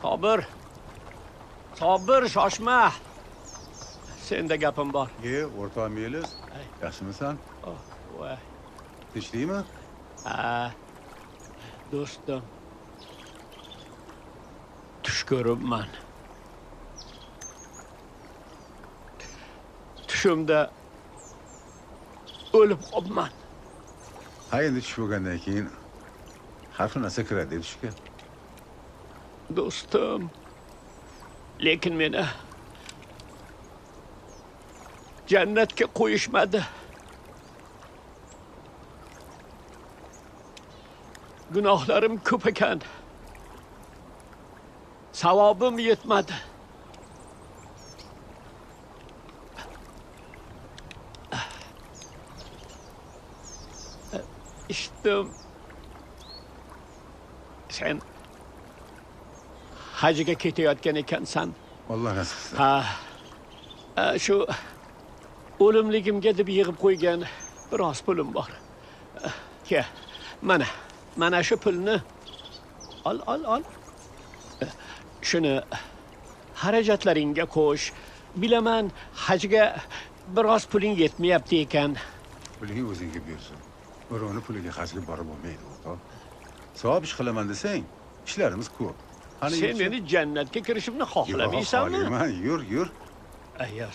Sabır. Sabır, shoshma. Senda gapim bor. O'rtoq Melis, yaxshimisan? Oh, voy. Tinchlikmi? Ha. Do'stim. Tush ko'ribman. Tushimda o'lib qolibman. Ha, endi tush bo'lgandan keyin har xil narsa kiradi tushga. Do'stim. Lekin meni jannatga qo'yishmadi. Gunohlarim ko'p ekan. Savobim yetmadi. Eshitdim. Sen hajga ketayotgan ekansan. Alloh nasib qilsin. Ha. Shu o'limligimga deb yig'ib qo'ygan biroz pulim bor. Ke, mana shu pulni ol. Shuni xarajatlaringga qo'sh. Bilaman, hajga biroz puling yetmayapti ekan. Puling o'zingga bersin. Birovni puliga hajga borib bo'lmaydi, o'rtoq. Savob ish qilaman desang, ishlarimiz ko'p. Sen meni jannatga kirishimni xohlamaysanmi? Yur. Ayyor.